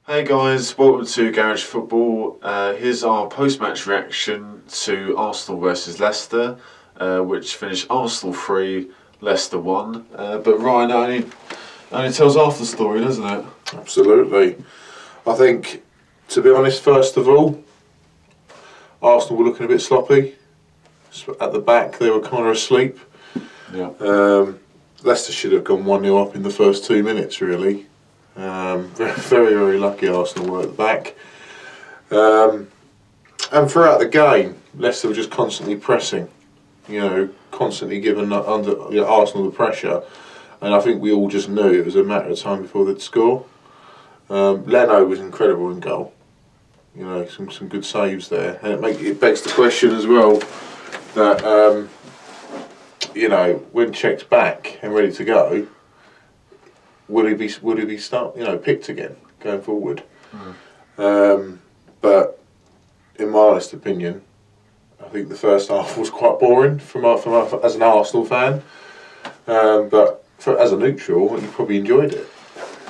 Hey guys, welcome to Garage Football. Here's our post-match reaction to Arsenal versus Leicester, which finished Arsenal 3, Leicester 1. But Ryan only tells half the story, doesn't it? Absolutely. I think, to be honest, first of all, Arsenal were looking a bit sloppy. At the back, they were kind of asleep. Yeah. Leicester should have gone 1-0 up in the first 2 minutes, really. Very, very lucky Arsenal were at the back. And throughout the game, Leicester were just constantly pressing, constantly giving Arsenal the pressure. And I think we all just knew it was a matter of time before they'd score. Leno was incredible in goal. Some good saves there. And it begs the question as well that, when Czech's back and ready to go, will he be picked again going forward? But in my honest opinion, I think the first half was quite boring as an Arsenal fan. But as a neutral, you probably enjoyed it.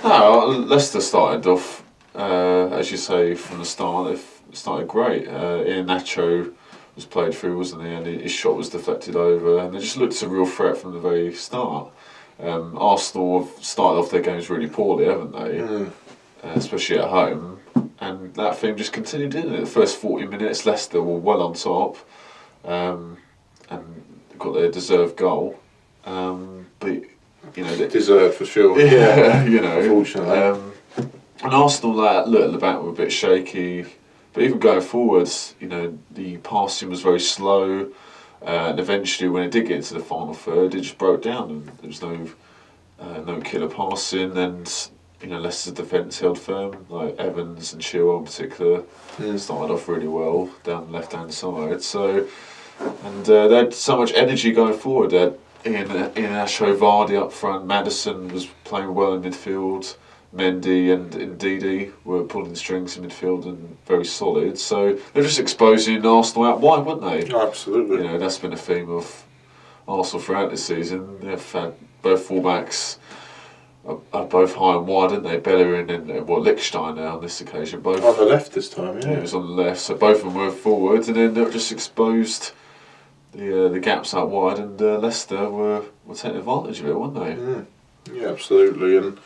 No, Leicester started off, as you say, from the start. They started great. Iheanacho was played through, wasn't he? And his shot was deflected over, and they just looked a real threat from the very start. Arsenal have started off their games really poorly, haven't they? Especially at home, and that theme just continued, didn't it? The first 40 minutes, Leicester were well on top, and got their deserved goal. But they Deserved for sure. Yeah, Unfortunately. And Arsenal, look at the back, were a bit shaky. But even going forwards, the passing was very slow. And eventually, when it did get into the final third, it just broke down, and there was no killer passing. And Leicester's defence held firm. Like Evans and Chilwell in particular started off really well down the left-hand side. So, and they had so much energy going forward. Iheanacho, Vardy up front. Maddison was playing well in midfield. Mendy and Ndidi were pulling the strings in midfield and very solid. So they're just exposing Arsenal out wide, weren't they? Absolutely. That's been a theme of Arsenal throughout this season. They've had both fullbacks are both high and wide, aren't they? Bellerin and Lichtsteiner on this occasion. Both on the left this time, yeah. It was on the left, so both of them were forward, and then they just exposed the gaps out wide, and Leicester were taking advantage of it, weren't they? Yeah, absolutely. And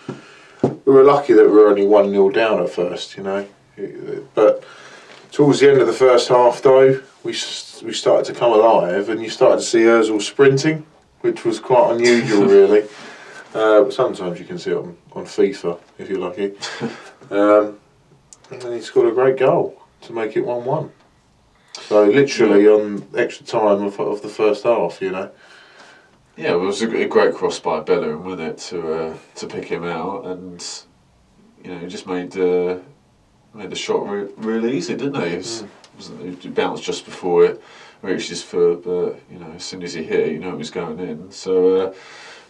we were lucky that we were only 1-0 down at first, But towards the end of the first half, though, we started to come alive, and you started to see Ozil sprinting, which was quite unusual, really. Sometimes you can see it on FIFA, if you're lucky. And then he scored a great goal to make it 1-1. So literally on extra time of the first half, Yeah, it was a great cross by Bellerin, wasn't it, to pick him out, and he just made the shot really easy, didn't he? It bounced just before it reached his foot, but as soon as he hit it, it was going in. So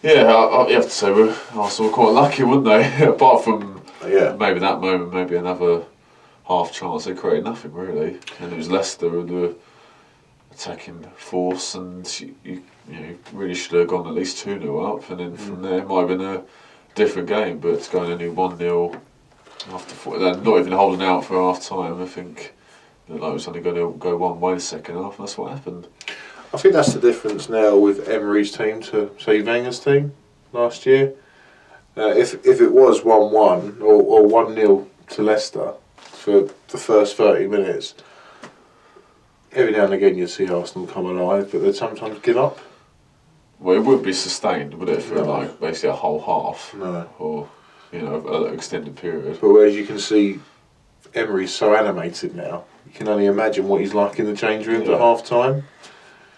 you have to say Arsenal were quite lucky, weren't they? Apart from maybe that moment, maybe another half chance, they created nothing really, and it was Leicester with the attacking force, and you really should have gone at least 2-0 up, and then from there it might have been a different game. But it's going only 1-0 after 40, not even holding out for half time. I think it was only going to go one way the second half, and that's what happened. I think that's the difference now with Emery's team to, say, Wenger's team last year. If it was 1-1 or 1-0 to Leicester for the first 30 minutes, every now and again you'd see Arsenal come alive, but they'd sometimes give up. Well, it wouldn't be sustained, would it, for basically a whole half? No. Or, an extended period. But whereas you can see Emery's so animated now, you can only imagine what he's like in the change room at half time.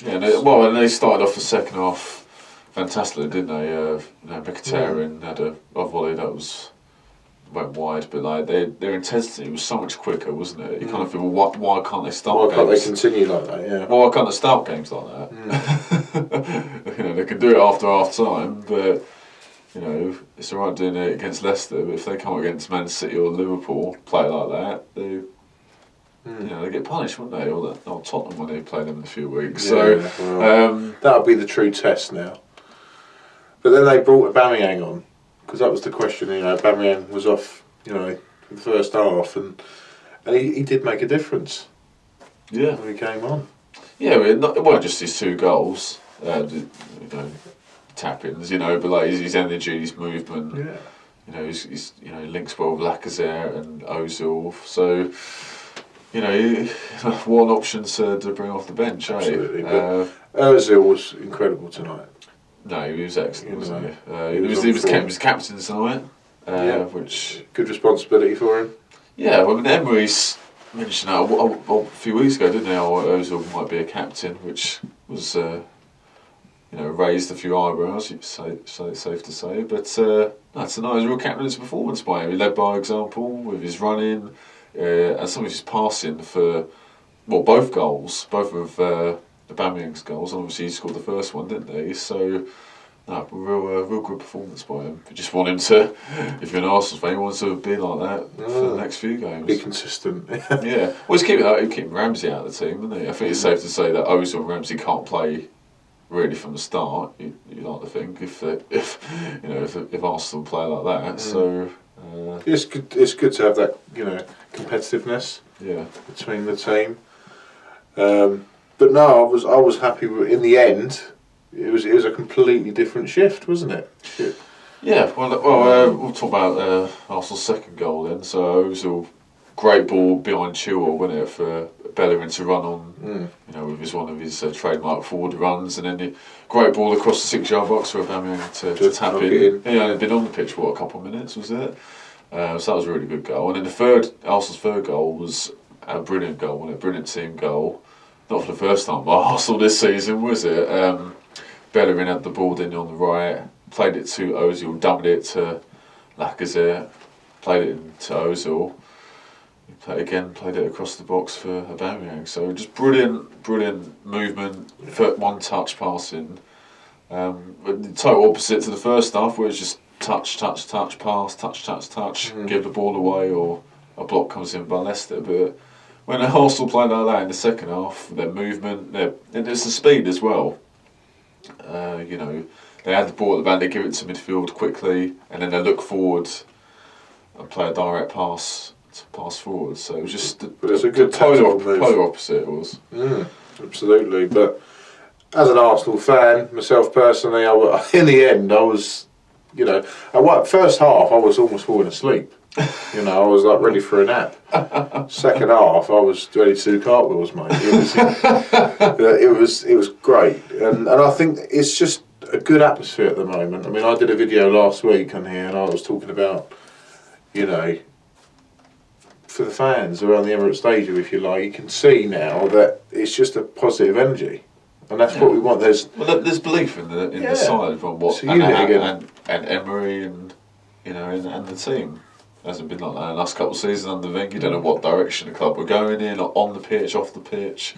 Yeah, and they started off the second half fantastically, didn't they? Mkhitaryan had a volley that went wide, but their intensity was so much quicker, wasn't it? You kind of feel, why can't they start games? Why can't they continue like that, yeah? Why can't they start games like that? They can do it after half time, but it's alright doing it against Leicester, but if they come against Man City or Liverpool, play like that, they get punished, wouldn't they? Or Tottenham when they play them in a few weeks. That'll be the true test now. But then they brought Aubameyang on, because that was the question. Aubameyang was off, for the first half, and he did make a difference. Yeah, when he came on. Yeah, it wasn't just his 2 goals, tap-ins, but like his energy, his movement. Yeah. He's links well with Lacazette and Ozil. So, what an option to bring off the bench, Absolutely. But Ozil was incredible tonight. No, he was excellent, wasn't he? He was captain tonight, which good responsibility for him. Yeah, well, Emery's mentioned that a few weeks ago, didn't he? How Ozil might be a captain, which was raised a few eyebrows. It's safe to say, but tonight was a real captain's performance by him. He led by example with his running and some of his passing for both goals, both of Aubameyang's goals, and obviously he scored the first one, didn't he? So, real good performance by him. I just want him to, if you're an Arsenal fan, you want to be like that for the next few games. Be consistent. Yeah. Well, he's keeping Ramsey out of the team, isn't he? I think it's safe to say that Ozil and Ramsey can't play really from the start. You like to think if Arsenal play like that. So it's good. It's good to have that competitiveness. Yeah. Between the team. But no, I was happy with, in the end. It was a completely different shift, wasn't it? Yeah. Well, we'll talk about Arsenal's second goal then. So Ozil, great ball behind Chilwell, wasn't it, for Bellerin to run on. With one of his trademark forward runs, and then the great ball across the 6-yard box for Aubameyang to tap in. He'd been on the pitch for a couple of minutes, was it? So that was a really good goal. And then Arsenal's third goal was a brilliant goal, wasn't it? Brilliant team goal. Not for the first time by Arsenal this season, was it? Bellerin had the ball in on the right, played it to Ozil, dumped it to Lacazette, played it to Ozil. Played it across the box for Aubameyang. So just brilliant movement, one-touch passing. The total opposite to the first half, where it's just touch, pass, touch, give the ball away, or a block comes in by Leicester. But when Arsenal played like that in the second half, their movement, and it's the speed as well. They had the ball at the back, they give it to midfield quickly, and then they look forward and play a direct pass forward. So it was just a good polar opposite. It was. Absolutely. But as an Arsenal fan, myself personally, in the end, I was, first half I was almost falling asleep. I was like ready for a nap. Second half, I was ready to do cartwheels, mate. It was great, and I think it's just a good atmosphere at the moment. I mean, I did a video last week on here, and I was talking about, for the fans around the Emirates Stadium, if you like, you can see now that it's just a positive energy, and that's what we want. There's belief in the side from what and Emery and and the team. Hasn't been like that in the last couple of seasons under Wenger. You don't know what direction the club were going in, or on the pitch, off the pitch.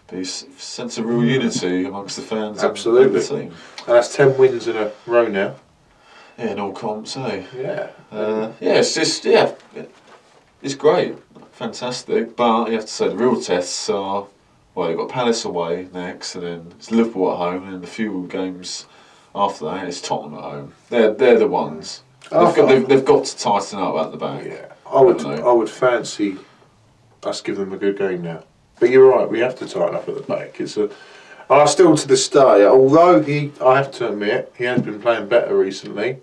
But you sense of real unity amongst the fans. Absolutely. And the team. And that's 10 wins in a row now. Yeah, in all comps, eh? Yeah. It's great, fantastic. But you have to say the real tests are, you've got Palace away next, and then it's Liverpool at home, and then the few games after that it's Tottenham at home. They're the ones. They've got to tighten up at the back. Yeah, I would fancy us give them a good game now. But you're right, we have to tighten up at the back. I still to this day, although I have to admit, he has been playing better recently,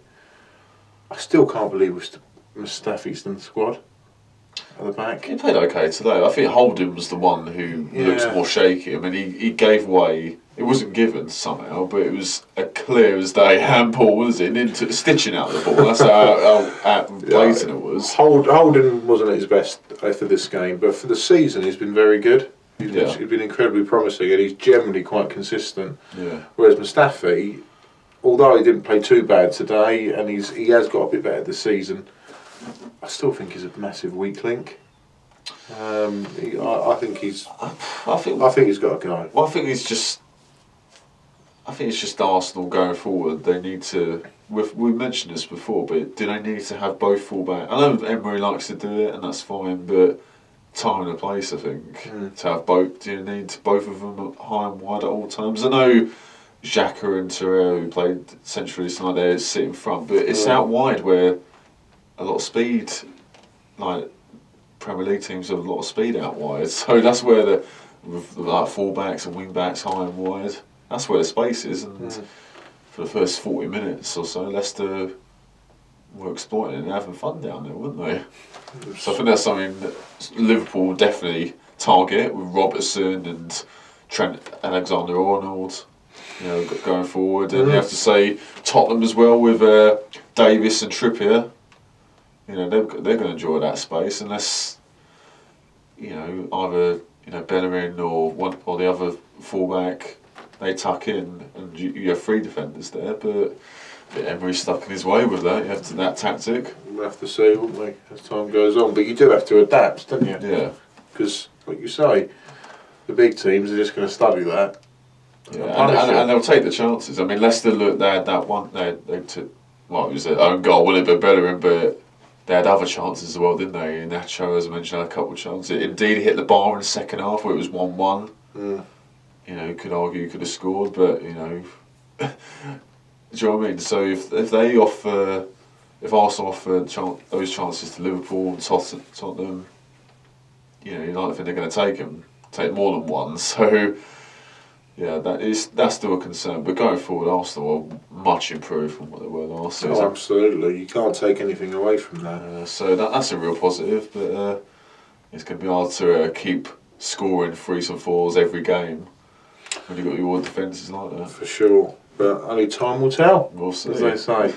I still can't believe Mustafi's in the squad at the back. He played okay today. I think Holden was the one who looks more shaky. I mean, he gave way. It wasn't given somehow, but it was a clear as day handball, wasn't it? Into stitching out the ball. That's how blatant it was. Holden wasn't at his best for this game, but for the season he's been very good. He's been incredibly promising, and he's generally quite consistent. Yeah. Whereas Mustafi, although he didn't play too bad today, and he has got a bit better this season, I still think he's a massive weak link. I think he's got to go. Well, I think it's just Arsenal going forward. They need to. We mentioned this before, but do they need to have both fullback? I know Emery likes to do it, and that's fine. But time and a place, I think, to have both. Do you need both of them high and wide at all times? I know Xhaka and Torreira, who played centrally tonight, they sit in front, but it's out wide where a lot of speed like Premier League teams have a lot of speed out wide, so that's where with like full-backs and wing-backs high and wide, that's where the space is. And for the first 40 minutes or so, Leicester were exploiting it and having fun down there, weren't they? So I think that's something that Liverpool definitely target with Robertson and Trent Alexander-Arnold, going forward. And you have to say Tottenham as well with Davis and Trippier. They're going to enjoy that space unless either Bellerin or the other fullback they tuck in and you have three defenders there. But Emery's stuck in his way with that. You have to that tactic. We'll have to see, won't we, as time goes on. But you do have to adapt, don't you? Yeah. Because, like you say, the big teams are just going to study that. Yeah, and they'll take the chances. I mean, Leicester they had that one. They took, it was their own goal, wasn't it? But Bellerin, but they had other chances as well, didn't they? Nacho, as I mentioned, had a couple of chances. It indeed hit the bar in the second half where it was 1-1. You could argue you could have scored, but do you know what I mean? So if Arsenal offer those chances to Liverpool and Tottenham, you don't think they're going to take more than one. So yeah, that's still a concern. But going forward, Arsenal are much improved from what they were last season. Oh, absolutely. You can't take anything away from that. So that's a real positive. But it's going to be hard to keep scoring 3s and 4s every game when you've got your defences like that. For sure. But only time will tell. We'll see. As they say.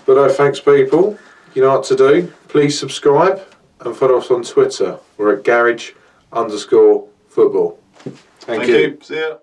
But thanks, people. You know what to do. Please subscribe and follow us on Twitter. We're at garage_football. Thank you. See ya.